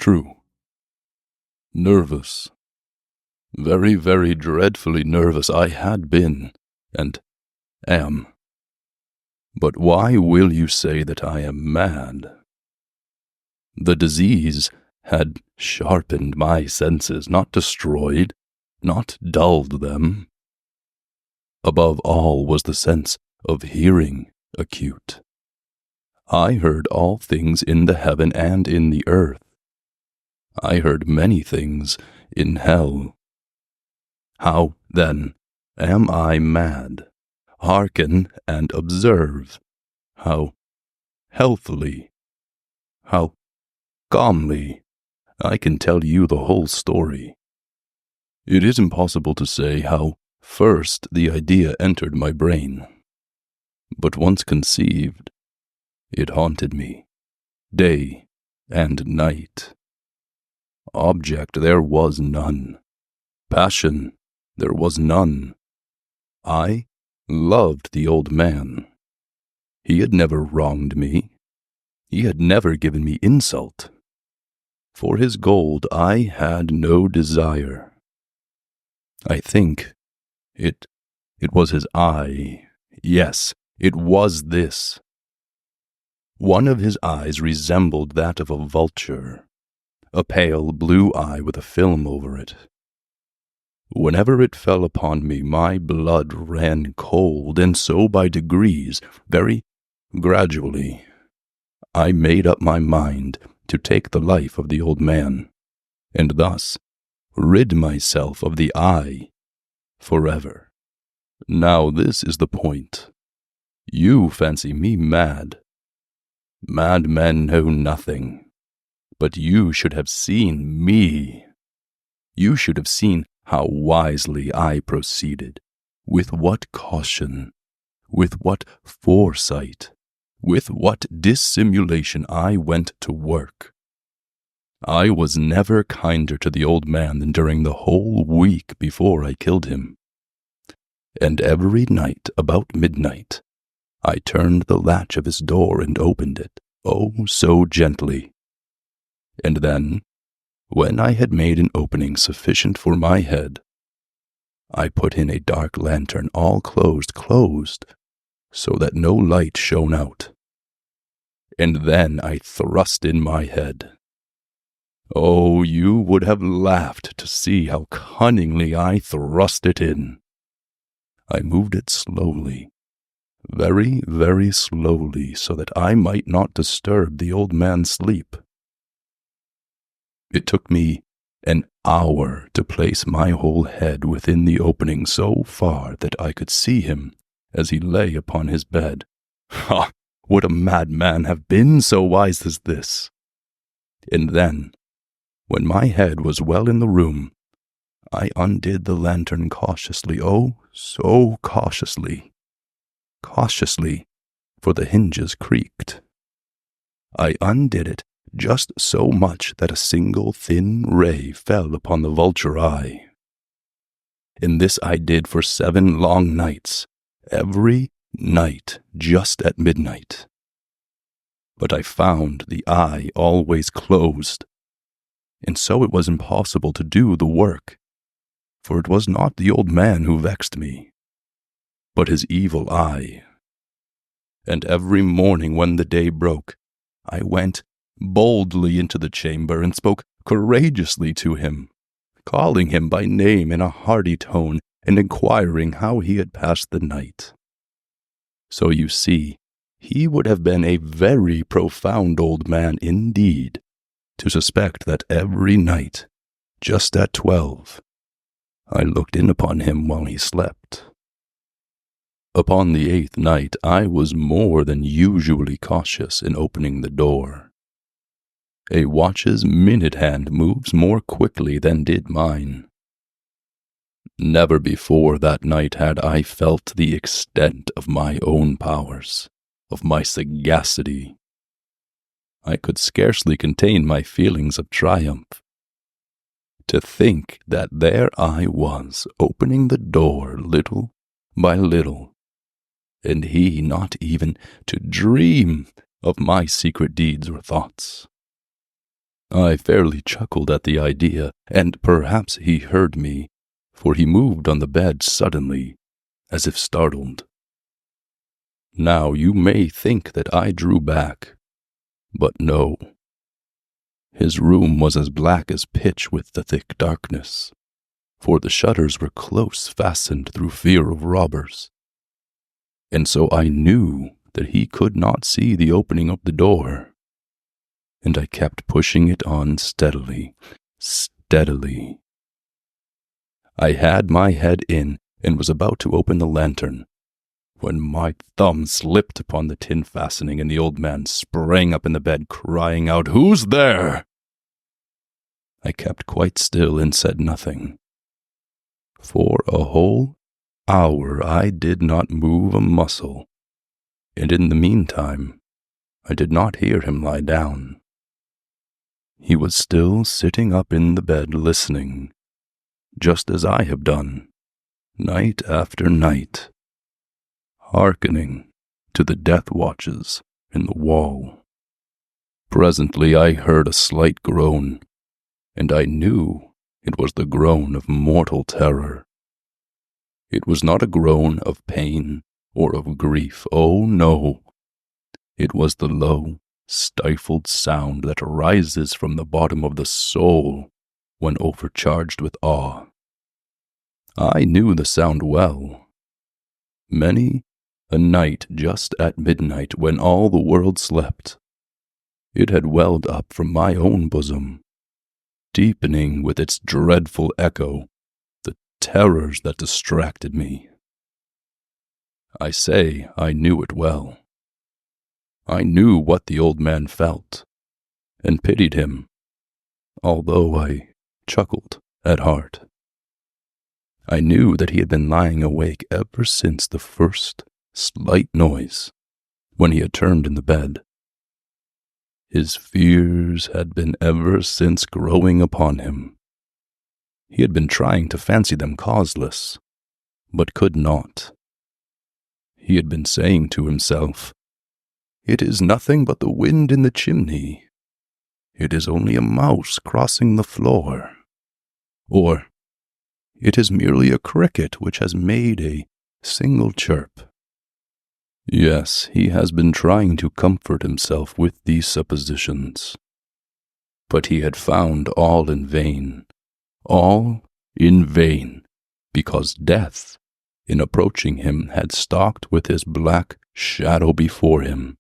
true. Nervous. Very, very dreadfully nervous I had been, and am. But why will you say that I am mad? The disease had sharpened my senses, not destroyed, not dulled them. Above all was the sense of hearing acute. I heard all things in the heaven and in the earth. I heard many things in hell. How, then, am I mad? Hearken and observe. How healthily, how calmly I can tell you the whole story. It is impossible to say how first the idea entered my brain, but once conceived, it haunted me, day and night. Object there was none. Passion there was none. I loved the old man. He had never wronged me. He had never given me insult. For his gold I had no desire. I think it was his eye. Yes, it was this. One of his eyes resembled that of a vulture, a pale blue eye with a film over it. Whenever it fell upon me, my blood ran cold, and so by degrees, very gradually, I made up my mind to take the life of the old man, and thus rid myself of the eye forever. Now this is the point. You fancy me mad. Mad men know nothing. But you should have seen me. You should have seen how wisely I proceeded, with what caution, with what foresight, with what dissimulation I went to work. I was never kinder to the old man than during the whole week before I killed him. And every night about midnight, I turned the latch of his door and opened it, oh, so gently. And then, when I had made an opening sufficient for my head, I put in a dark lantern all closed, so that no light shone out. And then I thrust in my head. Oh, you would have laughed to see how cunningly I thrust it in. I moved it slowly, very, very slowly, so that I might not disturb the old man's sleep. It took me an hour to place my whole head within the opening so far that I could see him as he lay upon his bed. Ha! Would a madman have been so wise as this? And then, when my head was well in the room, I undid the lantern cautiously, oh, so cautiously. Cautiously, for the hinges creaked. I undid it just so much that a single thin ray fell upon the vulture eye. And this I did for 7 long nights, every night just at midnight. But I found the eye always closed, and so it was impossible to do the work, for it was not the old man who vexed me, but his evil eye. And every morning when the day broke, I went boldly into the chamber and spoke courageously to him, calling him by name in a hearty tone and inquiring how he had passed the night. So you see, he would have been a very profound old man indeed to suspect that every night, just at 12, I looked in upon him while he slept. Upon the 8th night, I was more than usually cautious in opening the door. A watch's minute hand moves more quickly than did mine. Never before that night had I felt the extent of my own powers, of my sagacity. I could scarcely contain my feelings of triumph. To think that there I was, opening the door little by little, and he not even to dream of my secret deeds or thoughts. I fairly chuckled at the idea, and perhaps he heard me, for he moved on the bed suddenly, as if startled. Now you may think that I drew back, but no. His room was as black as pitch with the thick darkness, for the shutters were close fastened through fear of robbers. And so I knew that he could not see the opening of the door, and I kept pushing it on steadily. I had my head in and was about to open the lantern, when my thumb slipped upon the tin fastening and the old man sprang up in the bed, crying out, "Who's there?" I kept quite still and said nothing. For a whole hour I did not move a muscle, and in the meantime I did not hear him lie down. He was still sitting up in the bed listening, just as I have done, night after night, hearkening to the death watches in the wall. Presently I heard a slight groan, and I knew it was the groan of mortal terror. It was not a groan of pain or of grief, oh no. It was the low, stifled sound that arises from the bottom of the soul when overcharged with awe. I knew the sound well. Many a night just at midnight, when all the world slept, it had welled up from my own bosom, deepening with its dreadful echo the terrors that distracted me. I say I knew it well. I knew what the old man felt, and pitied him, although I chuckled at heart. I knew that he had been lying awake ever since the first slight noise, when he had turned in the bed. His fears had been ever since growing upon him. He had been trying to fancy them causeless, but could not. He had been saying to himself, "It is nothing but the wind in the chimney. It is only a mouse crossing the floor." Or, "It is merely a cricket which has made a single chirp." Yes, he has been trying to comfort himself with these suppositions. But he had found all in vain, because death, in approaching him, had stalked with his black shadow before him,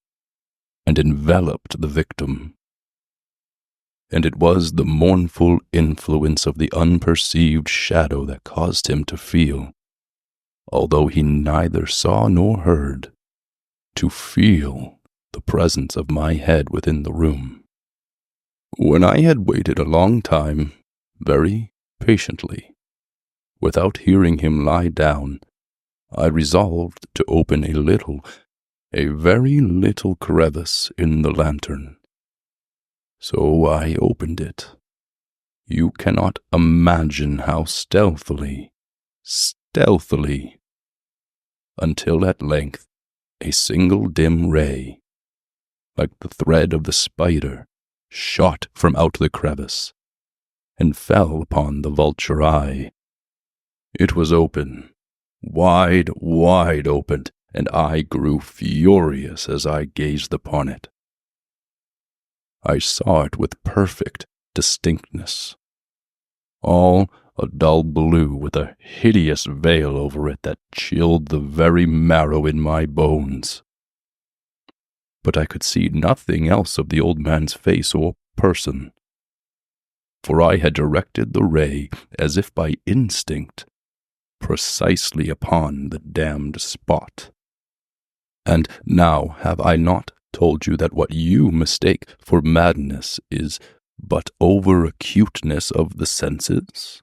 and enveloped the victim. And it was the mournful influence of the unperceived shadow that caused him to feel, although he neither saw nor heard, to feel the presence of my head within the room. When I had waited a long time, very patiently, without hearing him lie down, I resolved to open a very little crevice in the lantern. So I opened it. You cannot imagine how stealthily, until at length a single dim ray, like the thread of the spider, shot from out the crevice, and fell upon the vulture eye. It was open, wide open, and I grew furious as I gazed upon it. I saw it with perfect distinctness, all a dull blue with a hideous veil over it that chilled the very marrow in my bones. But I could see nothing else of the old man's face or person, for I had directed the ray, as if by instinct, precisely upon the damned spot. And now have I not told you that what you mistake for madness is but over-acuteness of the senses?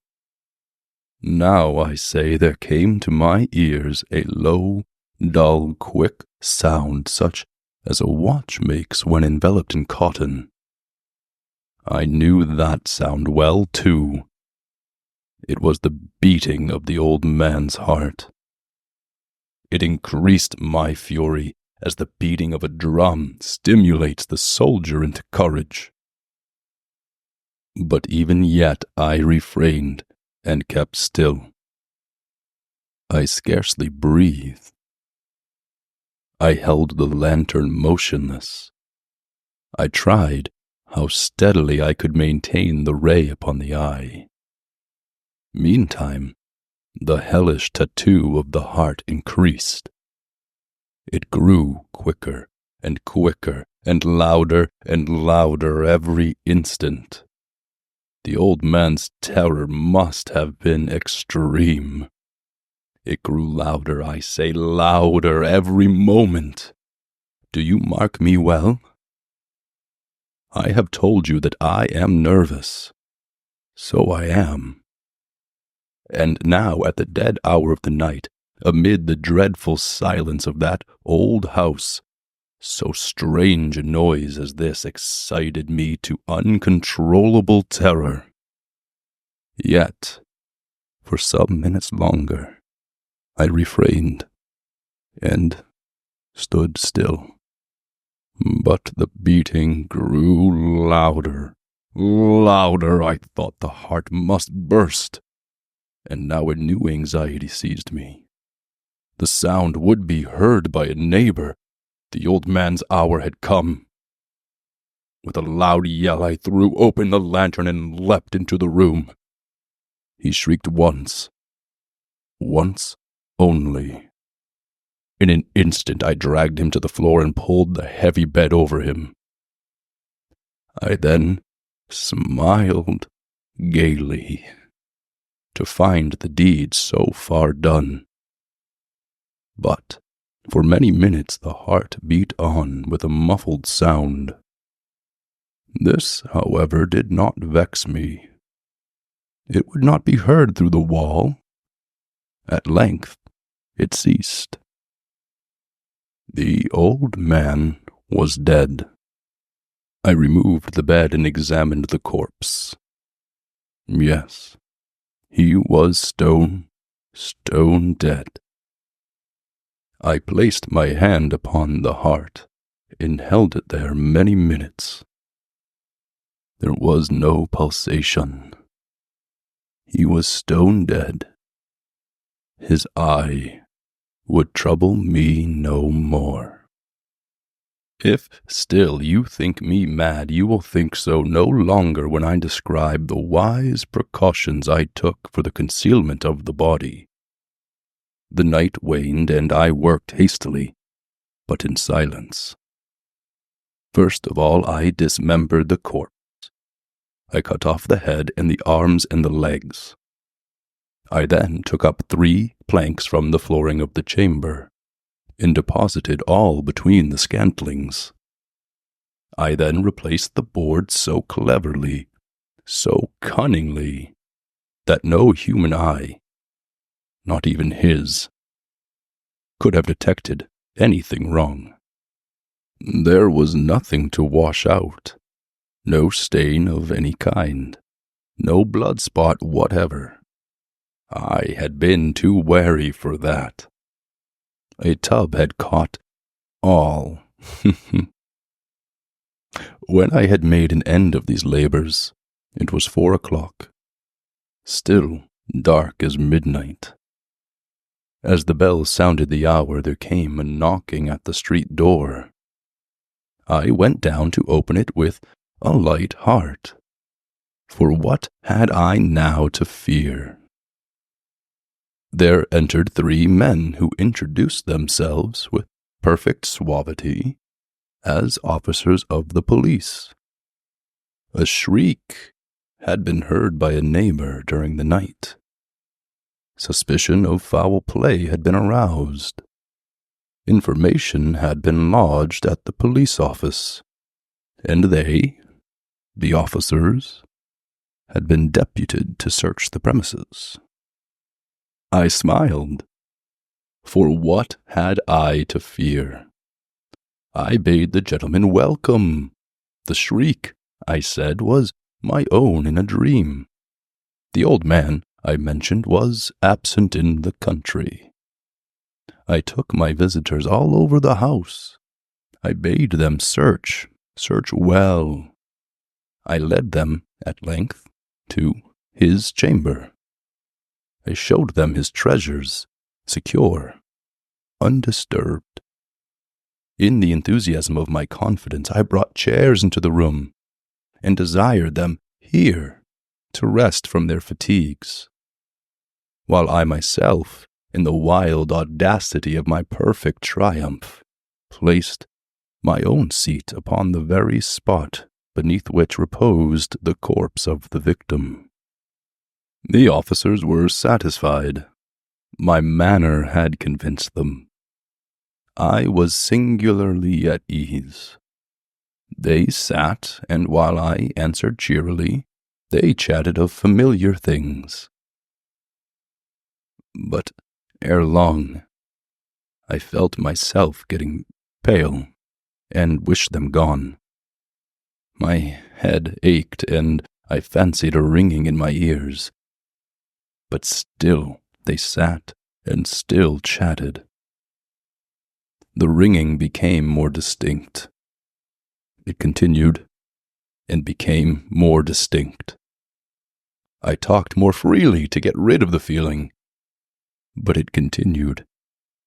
Now, I say, there came to my ears a low, dull, quick sound, such as a watch makes when enveloped in cotton. I knew that sound well, too. It was the beating of the old man's heart. It increased my fury, as the beating of a drum stimulates the soldier into courage. But even yet I refrained and kept still. I scarcely breathed. I held the lantern motionless. I tried how steadily I could maintain the ray upon the eye. Meantime, the hellish tattoo of the heart increased. It grew quicker and quicker and louder every instant. The old man's terror must have been extreme. It grew louder, I say, louder every moment. Do you mark me well? I have told you that I am nervous. So I am. And now, at the dead hour of the night, amid the dreadful silence of that old house, so strange a noise as this excited me to uncontrollable terror. Yet, for some minutes longer, I refrained and stood still. But the beating grew louder. I thought the heart must burst. And now a new anxiety seized me. The sound would be heard by a neighbor. The old man's hour had come. With a loud yell, I threw open the lantern and leapt into the room. He shrieked once only. In an instant, I dragged him to the floor and pulled the heavy bed over him. I then smiled gaily to find the deed so far done. But for many minutes the heart beat on with a muffled sound. This, however, did not vex me. It would not be heard through the wall. At length it ceased. The old man was dead. I removed the bed and examined the corpse. Yes, he was stone dead. I placed my hand upon the heart and held it there many minutes. There was no pulsation. He was stone dead. His eye would trouble me no more. If still you think me mad, you will think so no longer when I describe the wise precautions I took for the concealment of the body. The night waned, and I worked hastily, but in silence. First of all, I dismembered the corpse. I cut off the head and the arms and the legs. I then took up 3 planks from the flooring of the chamber, and deposited all between the scantlings. I then replaced the boards so cleverly, so cunningly, that no human eye, not even his, could have detected anything wrong. There was nothing to wash out, no stain of any kind, no blood spot whatever. I had been too wary for that. A tub had caught all. When I had made an end of these labors, it was 4 o'clock, still dark as midnight. As the bell sounded the hour, there came a knocking at the street door. I went down to open it with a light heart, for what had I now to fear? There entered 3 men who introduced themselves with perfect suavity as officers of the police. A shriek had been heard by a neighbor during the night. Suspicion of foul play had been aroused. Information had been lodged at the police office, and they, the officers, had been deputed to search the premises. I smiled, for what had I to fear? I bade the gentleman welcome. The shriek, I said, was my own in a dream. The old man, I mentioned, was absent in the country. I took my visitors all over the house. I bade them search well. I led them, at length, to his chamber. I showed them his treasures, secure, undisturbed. In the enthusiasm of my confidence, I brought chairs into the room, and desired them here to rest from their fatigues, while I myself, in the wild audacity of my perfect triumph, placed my own seat upon the very spot beneath which reposed the corpse of the victim. The officers were satisfied. My manner had convinced them. I was singularly at ease. They sat, and while I answered cheerily, they chatted of familiar things. But ere long, I felt myself getting pale, and wished them gone. My head ached, and I fancied a ringing in my ears. But still they sat, and still chatted. The ringing became more distinct. It continued, and became more distinct. I talked more freely to get rid of the feeling, but it continued,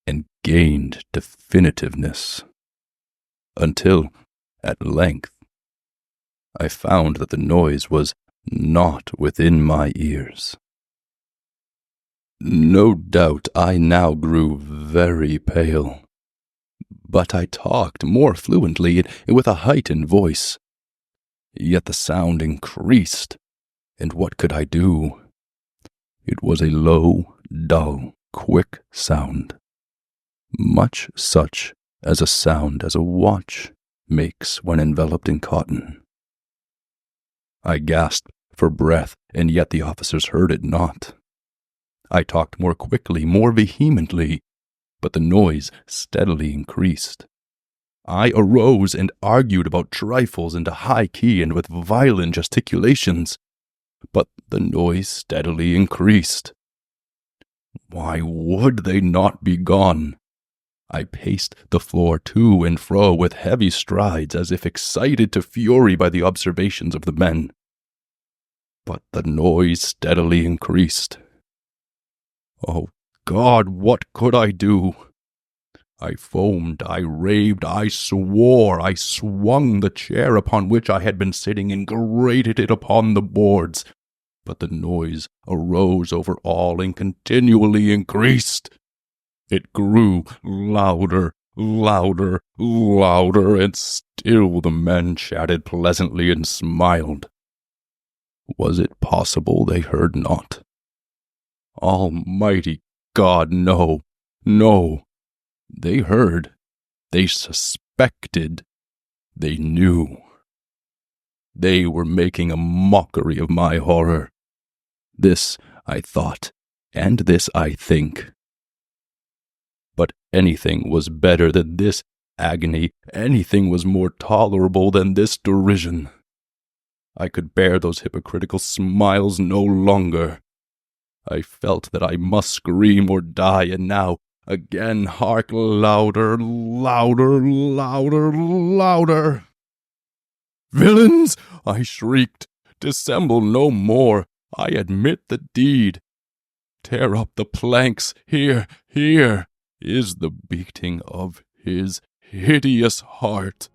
and gained definitiveness, until, at length, I found that the noise was not within my ears. No doubt I now grew very pale, but I talked more fluently and with a heightened voice. Yet the sound increased, and what could I do? It was a low, dull, quick sound, much such as a sound as a watch makes when enveloped in cotton. I gasped for breath, and yet the officers heard it not. I talked more quickly, more vehemently, but the noise steadily increased. I arose and argued about trifles in a high key and with violent gesticulations, but the noise steadily increased. Why would they not be gone? I paced the floor to and fro with heavy strides, as if excited to fury by the observations of the men. But the noise steadily increased. Oh God, what could I do? I foamed, I raved, I swore, I swung the chair upon which I had been sitting and grated it upon the boards, but the noise arose over all and continually increased. It grew louder, louder, louder, and still the men chatted pleasantly and smiled. Was it possible they heard not? Almighty God, no, no. They heard, they suspected, they knew. They were making a mockery of my horror. This I thought, and this I think. But anything was better than this agony, anything was more tolerable than this derision. I could bear those hypocritical smiles no longer. I felt that I must scream or die, and now, again, hark, louder, louder, louder, louder. "Villains!" I shrieked. "Dissemble no more. I admit the deed. Tear up the planks. Here is the beating of his hideous heart."